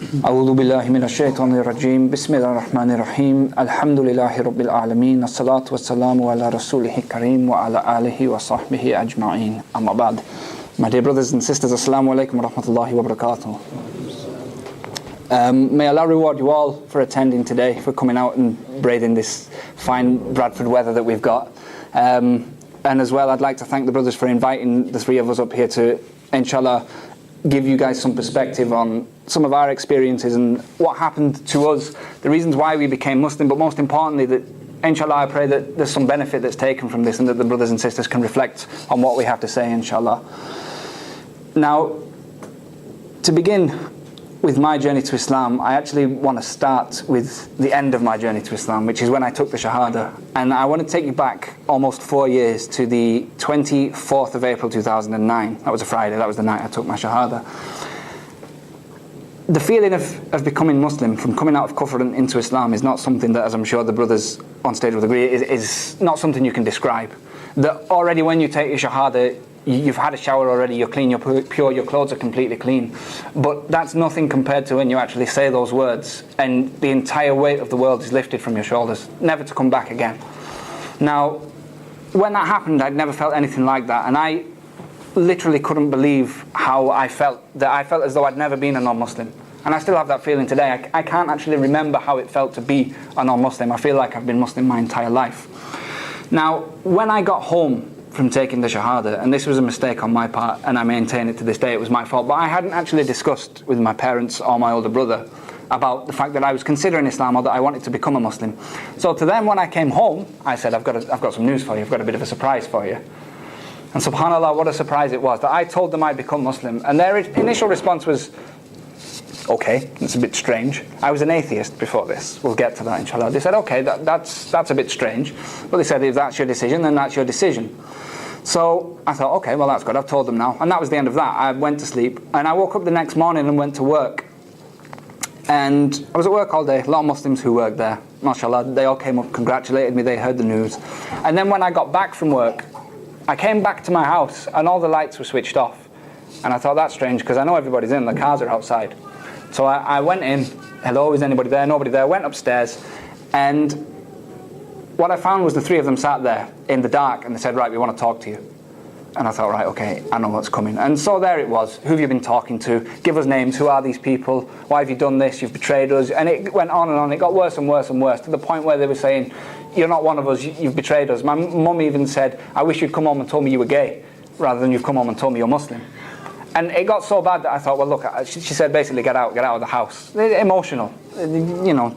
أعوذ بالله من الشيطان الرجيم بسم الله الرحمن الرحيم الحمد لله رب العالمين الصلاة والسلام على رسوله الكريم وعلى آله وصحبه أجمعين أما بعد. My dear brothers and sisters, Assalamu alaikum wa rahmatullahi wa barakatuh. May Allah reward you all for attending today, for coming out and braving this fine Bradford weather that we've got. And as well, I'd like to thank the brothers for inviting the three of us up here to, inshallah, give you guys some perspective on some of our experiences and what happened to us, the reasons why we became Muslim, but most importantly that, inshallah, I pray that there's some benefit that's taken from this and that the brothers and sisters can reflect on what we have to say, inshallah. Now, to begin with my journey to Islam, I actually want to start with the end of my journey to Islam, which is when I took the Shahada. And I want to take you back almost 4 years to the 24th of April 2009. That was a Friday, that was the night I took my Shahada. The feeling of becoming Muslim, from coming out of Kufr and into Islam, is not something that, as I'm sure the brothers on stage will agree, is not something you can describe. That already when you take your Shahada, you've had a shower already, you're clean, you're pure, your clothes are completely clean. But that's nothing compared to when you actually say those words and the entire weight of the world is lifted from your shoulders, never to come back again. Now, when that happened, I'd never felt anything like that, and I literally couldn't believe how I felt. That I felt as though I'd never been a non-Muslim. And I still have that feeling today. I can't actually remember how it felt to be a non-Muslim. I feel like I've been Muslim my entire life. Now, when I got home from taking the Shahada, and this was a mistake on my part, and I maintain it to this day, it was my fault, but I hadn't actually discussed with my parents or my older brother about the fact that I was considering Islam or that I wanted to become a Muslim. So to them, when I came home, I said, I've got some news for you, I've got a bit of a surprise for you. And subhanAllah, what a surprise it was that I told them I'd become Muslim, and their initial response was, okay, it's a bit strange. I was an atheist before this. We'll get to that, inshallah. They said, okay, that's a bit strange. But they said, if that's your decision, then that's your decision. So I thought, okay, well, that's good. I've told them now. And that was the end of that. I went to sleep. And I woke up the next morning and went to work. And I was at work all day. A lot of Muslims who worked there, mashallah, they all came up, congratulated me. They heard the news. And then when I got back from work, I came back to my house and all the lights were switched off. And I thought, that's strange, because I know everybody's in. The cars are outside. So I went in, hello, is anybody there? Nobody there. Went upstairs, and what I found was the three of them sat there in the dark, and they said, right, we want to talk to you. And I thought, right, okay, I know what's coming. And so there it was. Who have you been talking to? Give us names. Who are these people? Why have you done this? You've betrayed us. And it went on and on. It got worse and worse and worse, to the point where they were saying, you're not one of us, you've betrayed us. My mum even said, I wish you'd come home and told me you were gay, rather than you've come home and told me you're Muslim. And it got so bad that I thought, well, look, she said basically, get out of the house. Emotional, you know.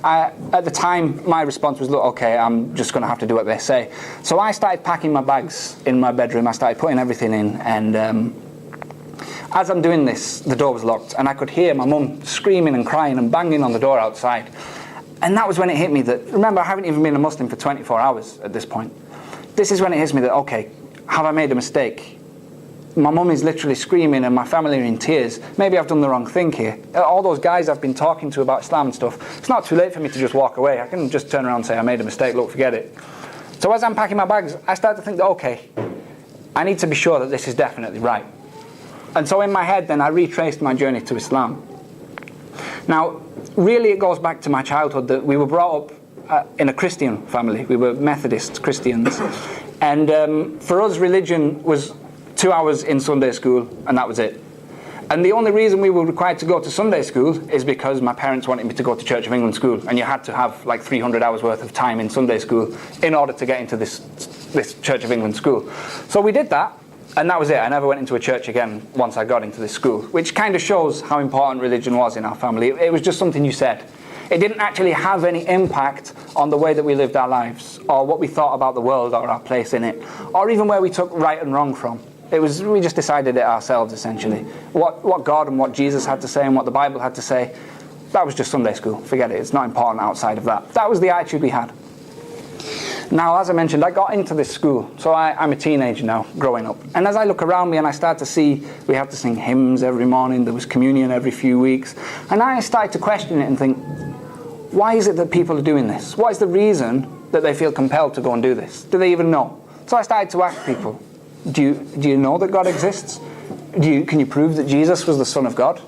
At the time, my response was, look, okay, I'm just going to have to do what they say. So I started packing my bags in my bedroom. I started putting everything in. And as I'm doing this, the door was locked. And I could hear my mum screaming and crying and banging on the door outside. And that was when it hit me that, remember, I haven't even been a Muslim for 24 hours at this point. This is when it hits me that, okay, have I made a mistake? My mum is literally screaming and my family are in tears. Maybe I've done the wrong thing here. All those guys I've been talking to about Islam and stuff, it's not too late for me to just walk away. I can just turn around and say, I made a mistake, look, forget it. So as I'm packing my bags, I start to think that, okay, I need to be sure that this is definitely right. And so in my head then, I retraced my journey to Islam. Now, really it goes back to my childhood that we were brought up in a Christian family. We were Methodist Christians. And for us, religion was 2 hours in Sunday school, and that was it. And the only reason we were required to go to Sunday school is because my parents wanted me to go to Church of England school, and you had to have like 300 hours worth of time in Sunday school in order to get into this Church of England school. So we did that, and that was it. I never went into a church again once I got into this school, which kind of shows how important religion was in our family. It was just something you said. It didn't actually have any impact on the way that we lived our lives, or what we thought about the world or our place in it, or even where we took right and wrong from. We just decided it ourselves, essentially. What God and what Jesus had to say and what the Bible had to say, that was just Sunday school. Forget it, it's not important outside of that. That was the attitude we had. Now, as I mentioned, I got into this school. So I'm a teenager now, growing up. And as I look around me and I start to see, we have to sing hymns every morning, there was communion every few weeks. And I started to question it and think, why is it that people are doing this? What is the reason that they feel compelled to go and do this? Do they even know? So I started to ask people, do you know that God exists? Can you prove that Jesus was the Son of God?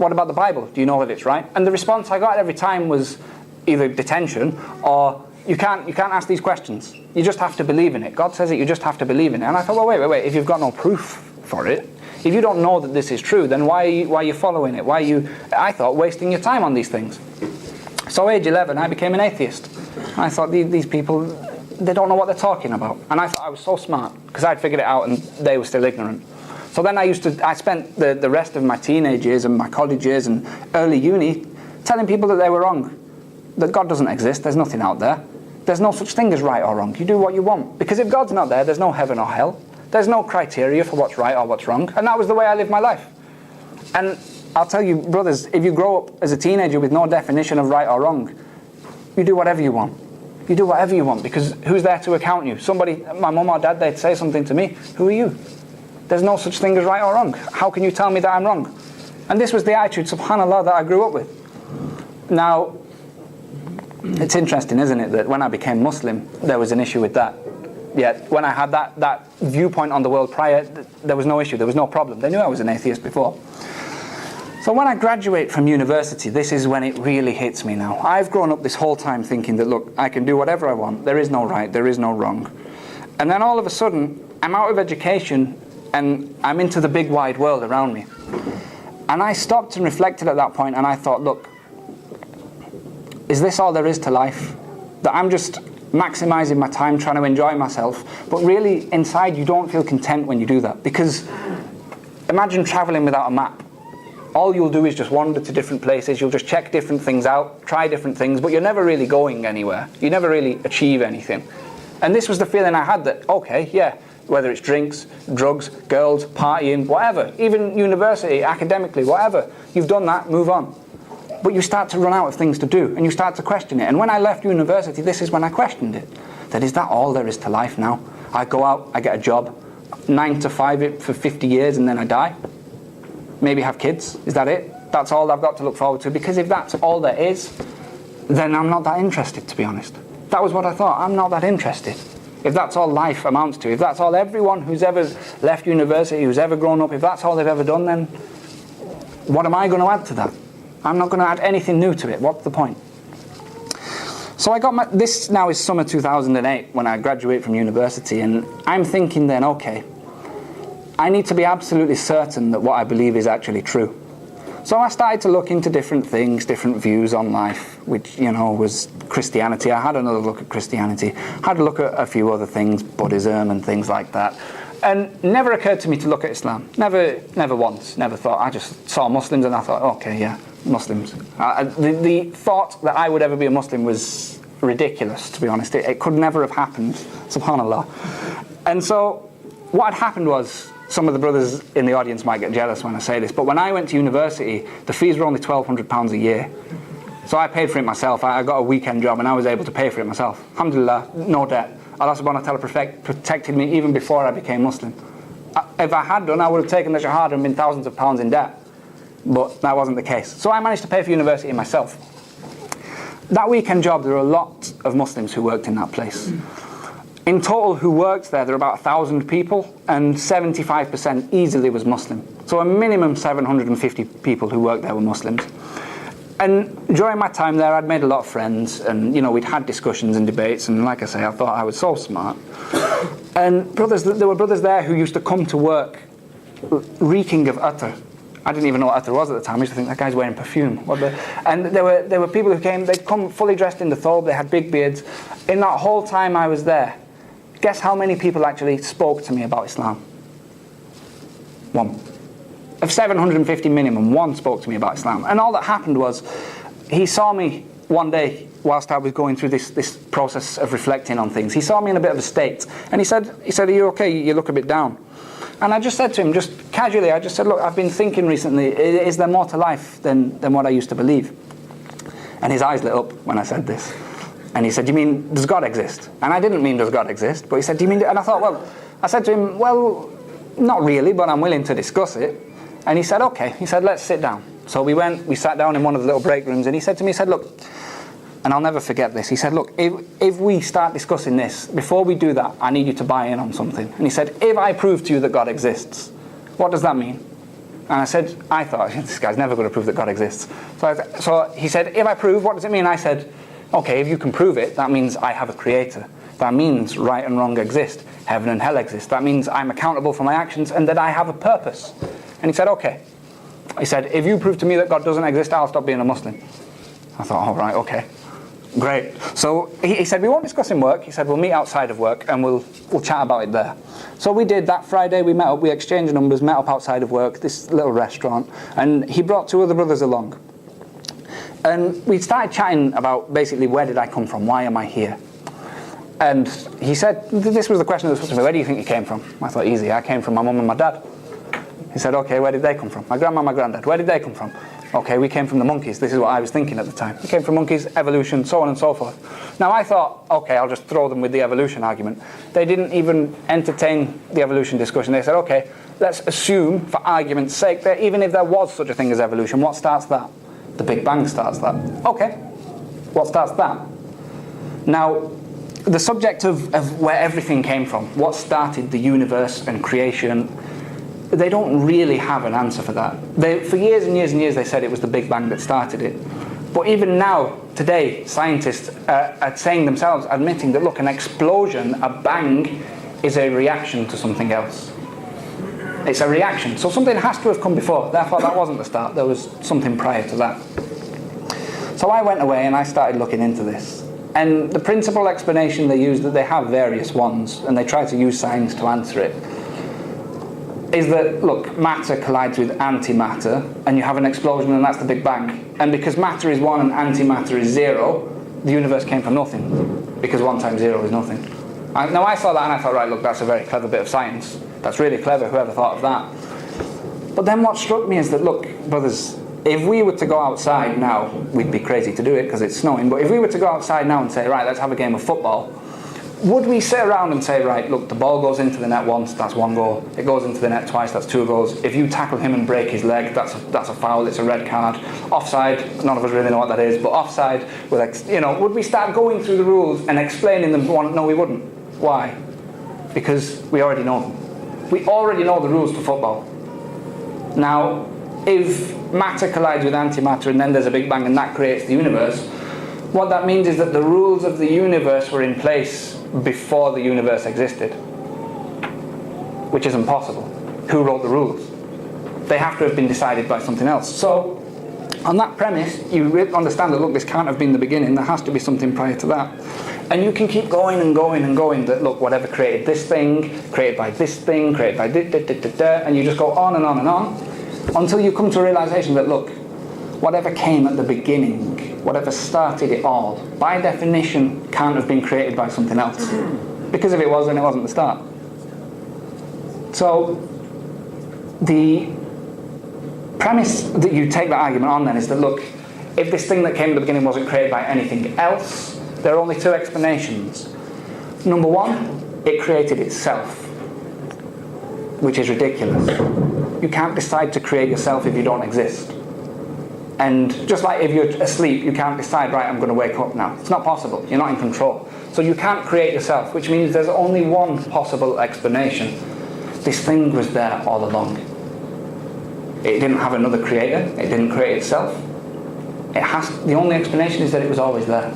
What about the Bible? Do you know that it's right? And the response I got every time was either detention or you can't ask these questions. You just have to believe in it. God says it, you just have to believe in it. And I thought, well, wait. If you've got no proof for it, if you don't know that this is true, then why are you following it? Why are you, I thought, wasting your time on these things? So age 11, I became an atheist. And I thought, these people, they don't know what they're talking about. And I thought I was so smart because I'd figured it out and they were still ignorant. So then I spent the rest of my teenage years and my college years and early uni telling people that they were wrong. That God doesn't exist, there's nothing out there. There's no such thing as right or wrong. You do what you want. Because if God's not there, there's no heaven or hell. There's no criteria for what's right or what's wrong. And that was the way I lived my life. And I'll tell you, brothers, if you grow up as a teenager with no definition of right or wrong, you do whatever you want. You do whatever you want, because who's there to account you? Somebody, my mum or dad, they'd say something to me. Who are you? There's no such thing as right or wrong. How can you tell me that I'm wrong? And this was the attitude, subhanAllah, that I grew up with. Now, it's interesting, isn't it, that when I became Muslim, there was an issue with that. Yet, when I had that viewpoint on the world prior, there was no issue, there was no problem. They knew I was an atheist before. So when I graduate from university, this is when it really hits me now. I've grown up this whole time thinking that, look, I can do whatever I want. There is no right, there is no wrong. And then all of a sudden, I'm out of education and I'm into the big wide world around me. And I stopped and reflected at that point and I thought, look, is this all there is to life? That I'm just maximizing my time trying to enjoy myself, but really inside you don't feel content when you do that. Because imagine traveling without a map. All you'll do is just wander to different places, you'll just check different things out, try different things, but you're never really going anywhere. You never really achieve anything. And this was the feeling I had that, okay, yeah, whether it's drinks, drugs, girls, partying, whatever, even university, academically, whatever, you've done that, move on. But you start to run out of things to do, and you start to question it. And when I left university, this is when I questioned it. That is that all there is to life now? I go out, I get a job, 9 to 5 it for 50 years, and then I die? Maybe have kids? Is that it? That's all I've got to look forward to? Because if that's all there is, then I'm not that interested, to be honest. That was what I thought. I'm not that interested. If that's all life amounts to, if that's all everyone who's ever left university, who's ever grown up, if that's all they've ever done, then what am I going to add to that? I'm not going to add anything new to it. What's the point? So I got this now is summer 2008 when I graduate from university, and I'm thinking then, okay, I need to be absolutely certain that what I believe is actually true. So I started to look into different things, different views on life, which, was Christianity. I had another look at Christianity, had a look at a few other things, Buddhism and things like that. And never occurred to me to look at Islam. Never once. Never thought. I just saw Muslims and I thought, okay, yeah, Muslims. The thought that I would ever be a Muslim was ridiculous, to be honest. It could never have happened, subhanAllah. And so what had happened was, some of the brothers in the audience might get jealous when I say this, but when I went to university, the fees were only £1,200 a year. So I paid for it myself. I got a weekend job and I was able to pay for it myself. Alhamdulillah, no debt. Allah subhanahu wa ta'ala protected me even before I became Muslim. If I had done, I would have taken the Shahada and been thousands of pounds in debt. But that wasn't the case. So I managed to pay for university myself. That weekend job, there were a lot of Muslims who worked in that place. In total, who worked there were about 1,000 people, and 75% easily was Muslim. So a minimum 750 people who worked there were Muslims. And during my time there, I'd made a lot of friends, and we'd had discussions and debates, and like I say, I thought I was so smart. And there were brothers there who used to come to work reeking of attar. I didn't even know what attar was at the time. I used to think, that guy's wearing perfume. And there were people who came, they'd come fully dressed in the thobe, they had big beards. In that whole time I was there, guess how many people actually spoke to me about Islam? One. Of 750 minimum, one spoke to me about Islam. And all that happened was, he saw me one day whilst I was going through this process of reflecting on things. He saw me in a bit of a state, and he said, "Are you okay? You look a bit down." And I just said to him, just casually, I just said, "Look, I've been thinking recently, is there more to life than what I used to believe?" And his eyes lit up when I said this. And he said, "You mean, does God exist?" And I didn't mean, does God exist? But he said, "Do you mean..." And I thought, I said to him, "Well, not really, but I'm willing to discuss it." And he said, "Okay." He said, "Let's sit down." So we sat down in one of the little break rooms, and he said to me, "Look," and I'll never forget this, he said, "Look, if we start discussing this, before we do that, I need you to buy in on something." And he said, "If I prove to you that God exists, what does that mean?" And I said, I thought, this guy's never going to prove that God exists. So he said, if I prove, what does it mean? I said, okay, if you can prove it, that means I have a creator. That means right and wrong exist. Heaven and hell exist. That means I'm accountable for my actions and that I have a purpose. And he said, okay. He said, if you prove to me that God doesn't exist, I'll stop being a Muslim. I thought, all right, okay. Great. So he said, we won't discuss in work. He said, we'll meet outside of work and we'll chat about it there. So we did that Friday. We met up, we exchanged numbers, met up outside of work, this little restaurant. And he brought 2 other brothers along. And we started chatting about basically, where did I come from? Why am I here? And he said, this was the question that was put to me, where do you think you came from? I thought, easy, I came from my mum and my dad. He said, okay, where did they come from? My grandma and my granddad, where did they come from? Okay, we came from the monkeys. This is what I was thinking at the time. We came from monkeys, evolution, so on and so forth. Now I thought, okay, I'll just throw them with the evolution argument. They didn't even entertain the evolution discussion. They said, okay, let's assume, for argument's sake, that even if there was such a thing as evolution, what starts that? The Big Bang starts that. Okay, what starts that? Now, the subject of where everything came from, what started the universe and creation, they don't really have an answer for that. For years and years and years they said it was the Big Bang that started it. But even now, today, scientists are saying themselves, admitting that, look, an explosion, a bang, is a reaction to something else. It's a reaction. So something has to have come before. Therefore, that wasn't the start. There was something prior to that. So I went away and I started looking into this. And the principal explanation they use, that they have various ones, and they try to use science to answer it, is that, look, matter collides with antimatter, and you have an explosion, and that's the Big Bang. And because matter is 1 and antimatter is 0, the universe came from nothing, because 1 times 0 is nothing. Now I saw that and I thought, right, look, that's a very clever bit of science. That's really clever, whoever thought of that. But then what struck me is that, look, brothers, if we were to go outside now, we'd be crazy to do it because it's snowing, but if we were to go outside now and say, right, let's have a game of football, would we sit around and say, right, look, the ball goes into the net once, that's 1 goal. It goes into the net twice, that's 2 goals. If you tackle him and break his leg, that's a foul, it's a red card. Offside, none of us really know what that is, but offside, would we start going through the rules and explaining them? No, we wouldn't. Why? Because we already know them. We already know the rules to football. Now, if matter collides with antimatter and then there's a Big Bang and that creates the universe, what that means is that the rules of the universe were in place before the universe existed, which isn't possible. Who wrote the rules? They have to have been decided by something else. So, on that premise, you understand that, look, this can't have been the beginning, there has to be something prior to that. And you can keep going and going and going, that, look, whatever created this thing, created by this thing, created by and you just go on and on and on, until you come to a realization that, look, whatever came at the beginning, whatever started it all, by definition can't have been created by something else. Because if it was, then it wasn't the start. So the premise that you take that argument on then is that, look, if this thing that came at the beginning wasn't created by anything else, there are only 2 explanations. Number 1, it created itself, which is ridiculous. You can't decide to create yourself if you don't exist. And just like if you're asleep, you can't decide, right, I'm going to wake up now. It's not possible. You're not in control. So you can't create yourself, which means there's only one possible explanation. This thing was there all along. It didn't have another creator. It didn't create itself. The only explanation is that it was always there.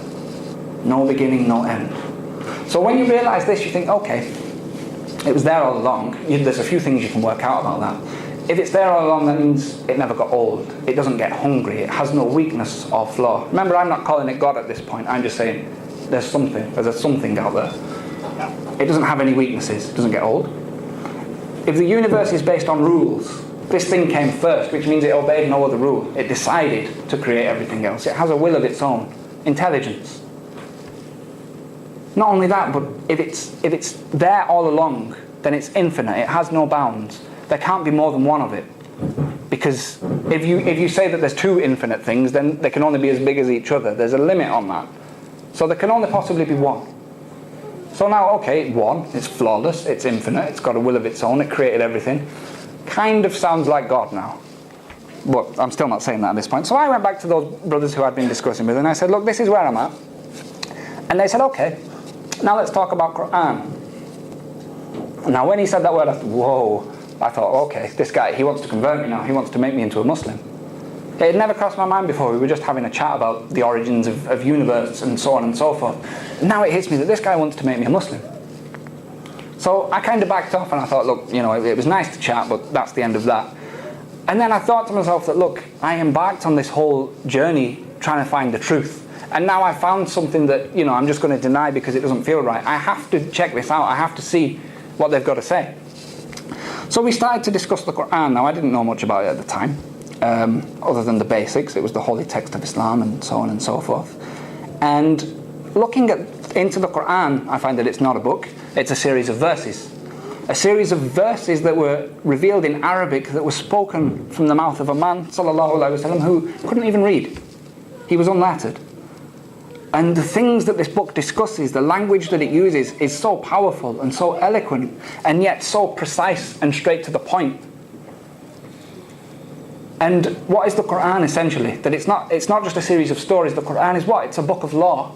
No beginning, no end. So when you realize this, you think, okay, it was there all along. There's a few things you can work out about that. If it's there all along, that means it never got old. It doesn't get hungry. It has no weakness or flaw. Remember, I'm not calling it God at this point. I'm just saying there's something. There's a something out there. It doesn't have any weaknesses. It doesn't get old. If the universe is based on rules, this thing came first, which means it obeyed no other rule. It decided to create everything else. It has a will of its own. Intelligence. Not only that, but if it's there all along, then it's infinite. It has no bounds. There can't be more than one of it. Because if you say that there's 2 infinite things, then they can only be as big as each other. There's a limit on that. So there can only possibly be one. So now, okay, 1, it's flawless, it's infinite, it's got a will of its own, it created everything. Kind of sounds like God now. But I'm still not saying that at this point. So I went back to those brothers who I'd been discussing with, and I said, look, this is where I'm at. And they said, okay, now let's talk about Quran. Now when he said that word, I thought, whoa, I thought, okay, this guy, he wants to convert me now. He wants to make me into a Muslim. It had never crossed my mind before. We were just having a chat about the origins of universe and so on and so forth. Now it hits me that this guy wants to make me a Muslim. So I kind of backed off and I thought, look, it was nice to chat, but that's the end of that. And then I thought to myself that, look, I embarked on this whole journey trying to find the truth. And now I found something that, I'm just going to deny because it doesn't feel right. I have to check this out. I have to see what they've got to say. So we started to discuss the Quran. Now, I didn't know much about it at the time, other than the basics. It was the holy text of Islam and so on and so forth. And looking into the Quran, I find that it's not a book. It's a series of verses. A series of verses that were revealed in Arabic that were spoken from the mouth of a man, sallallahu alaihi wasallam, who couldn't even read. He was unlettered. And the things that this book discusses, the language that it uses, is so powerful and so eloquent, and yet so precise and straight to the point. And what is the Quran essentially? That it's not just a series of stories. The Quran is what? It's a book of law.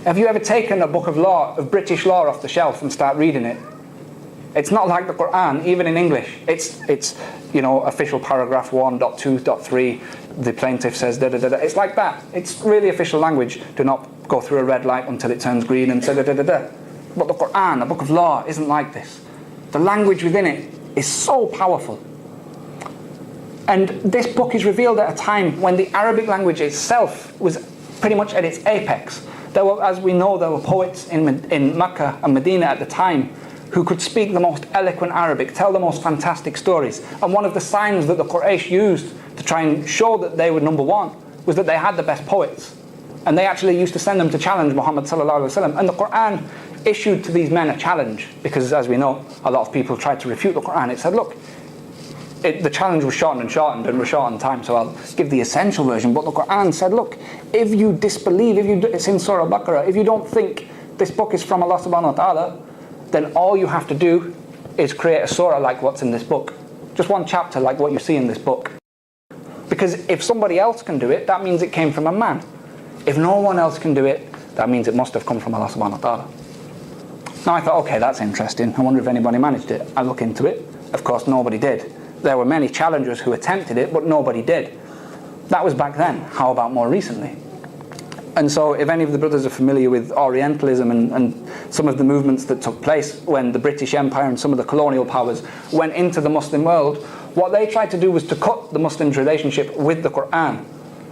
Have you ever taken a book of law, of British law, off the shelf and start reading it? It's not like the Quran, even in English. It's official paragraph 1.2.3. The plaintiff says da da da da. It's like that. It's really official language. Do not go through a red light until it turns green and da da da da da. But the Quran, a book of law, isn't like this. The language within it is so powerful. And this book is revealed at a time when the Arabic language itself was pretty much at its apex. There were, as we know, there were poets in Mecca and Medina at the time who could speak the most eloquent Arabic, tell the most fantastic stories. And one of the signs that the Quraysh used to try and show that they were number one was that they had the best poets. And they actually used to send them to challenge Muhammad sallallahu alaihi wasallam. And the Quran issued to these men a challenge, because as we know, a lot of people tried to refute the Quran. It said, look, the challenge was shortened and we're short on time, so I'll give the essential version. But the Quran said, look, if you disbelieve, it's in Surah Al-Baqarah, if you don't think this book is from Allah subhanahu wa ta'ala, then all you have to do is create a surah like what's in this book. Just one chapter like what you see in this book. Because if somebody else can do it, that means it came from a man. If no one else can do it, that means it must have come from Allah subhanahu wa ta'ala. Now I thought, okay, that's interesting. I wonder if anybody managed it. I look into it. Of course, nobody did. There were many challengers who attempted it, but nobody did. That was back then. How about more recently? And so if any of the brothers are familiar with Orientalism and some of the movements that took place when the British Empire and some of the colonial powers went into the Muslim world, what they tried to do was to cut the Muslims' relationship with the Quran.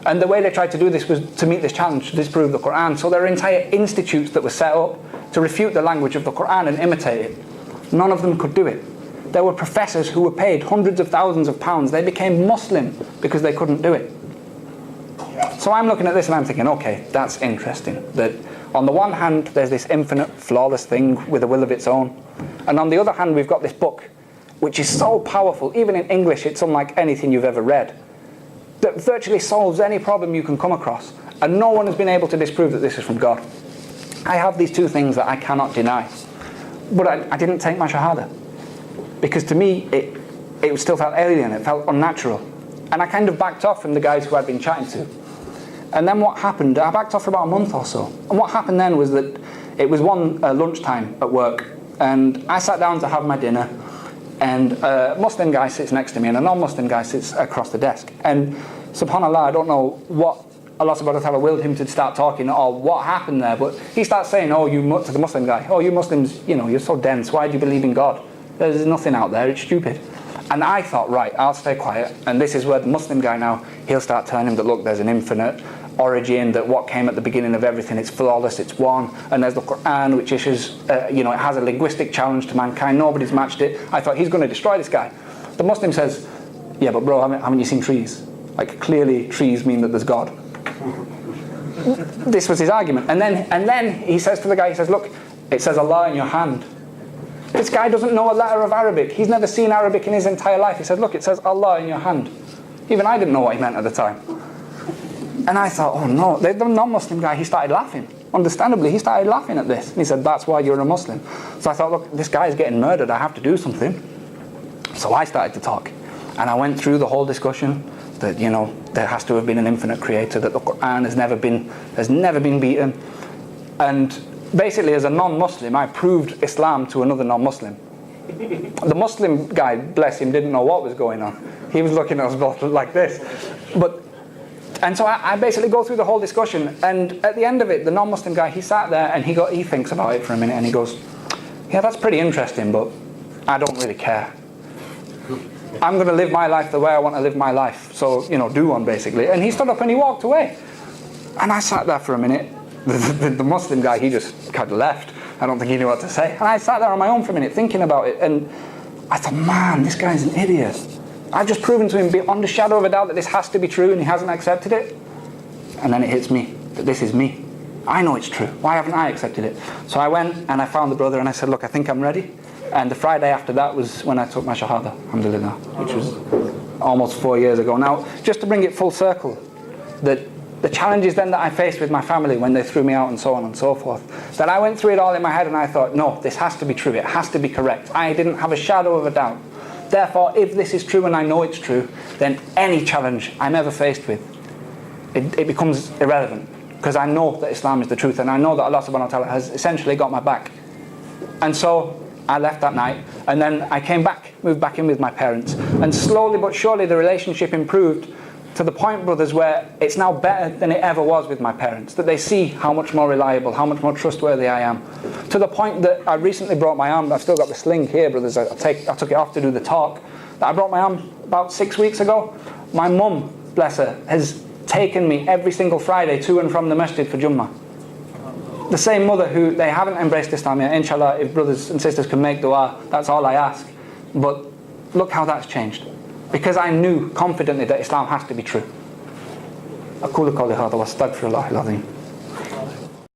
And the way they tried to do this was to meet this challenge, to disprove the Quran. So there are entire institutes that were set up to refute the language of the Quran and imitate it. None of them could do it. There were professors who were paid hundreds of thousands of pounds. They became Muslim because they couldn't do it. So I'm looking at this and I'm thinking, okay, that's interesting. That on the one hand, there's this infinite, flawless thing with a will of its own. And on the other hand, we've got this book, which is so powerful. Even in English, it's unlike anything you've ever read. That virtually solves any problem you can come across. And no one has been able to disprove that this is from God. I have these two things that I cannot deny. But I didn't take my Shahada. Because to me, it still felt alien, it felt unnatural. And I kind of backed off from the guys who I'd been chatting to. And then what happened, I backed off for about a month or so. And what happened then was that it was one lunchtime at work. And I sat down to have my dinner. And a Muslim guy sits next to me and a non-Muslim guy sits across the desk. And subhanAllah, I don't know what Allah subhanahu wa ta'ala willed him to start talking or what happened there. But he starts saying, to the Muslim guy, you Muslims, you're so dense. Why do you believe in God? There's nothing out there, it's stupid. And I thought, right, I'll stay quiet. And this is where the Muslim guy now, he'll start telling him that, look, there's an infinite origin, that what came at the beginning of everything, it's flawless, it's one. And there's the Quran, which issues, it has a linguistic challenge to mankind. Nobody's matched it. I thought, he's going to destroy this guy. The Muslim says, yeah, but bro, haven't you seen trees? Like, clearly trees mean that there's God. This was his argument. And then he says to the guy, he says, look, it says Allah in your hand. This guy doesn't know a letter of Arabic. He's never seen Arabic in his entire life. He said, look, it says Allah in your hand. Even I didn't know what he meant at the time. And I thought, oh no. The non-Muslim guy, he started laughing. Understandably, he started laughing at this. And he said, that's why you're a Muslim. So I thought, look, this guy is getting murdered. I have to do something. So I started to talk. And I went through the whole discussion that, there has to have been an infinite creator, that the Quran has never been beaten. And basically, as a non-Muslim, I proved Islam to another non-Muslim. The Muslim guy, bless him, didn't know what was going on. He was looking at us both like this. And so I basically go through the whole discussion, and at the end of it, the non-Muslim guy, he sat there and he thinks about it for a minute, and he goes, yeah, that's pretty interesting, but I don't really care. I'm going to live my life the way I want to live my life, so, do one, basically. And he stood up and he walked away. And I sat there for a minute. The Muslim guy, he just kind of left. I don't think he knew what to say. And I sat there on my own for a minute thinking about it, and I thought, man, this guy's an idiot. I've just proven to him beyond a shadow of a doubt that this has to be true, and he hasn't accepted it. And then it hits me that this is me. I know it's true. Why haven't I accepted it? So I went and I found the brother and I said, look, I think I'm ready. And the Friday after that was when I took my Shahada, alhamdulillah, which was almost 4 years ago. Now, just to bring it full circle, that the challenges then that I faced with my family when they threw me out and so on and so forth, that I went through it all in my head and I thought, no, this has to be true, it has to be correct. I didn't have a shadow of a doubt. Therefore, if this is true and I know it's true, then any challenge I'm ever faced with, it becomes irrelevant. Because I know that Islam is the truth, and I know that Allah subhanahu wa ta'ala has essentially got my back. And so I left that night, and then I came back, moved back in with my parents, and slowly but surely the relationship improved to the point, brothers, where it's now better than it ever was with my parents, that they see how much more reliable, how much more trustworthy I am. To the point that I recently brought my arm, I've still got the sling here, brothers, I took it off to do the talk, that I brought my arm about 6 weeks ago. My mum, bless her, has taken me every single Friday to and from the masjid for Jummah. The same mother who, they haven't embraced Islam yet. Inshallah, if brothers and sisters can make dua, that's all I ask. But look how that's changed. Because I knew confidently that Islam has to be true. أقول قولي هذا وأستغفر الله العظيم.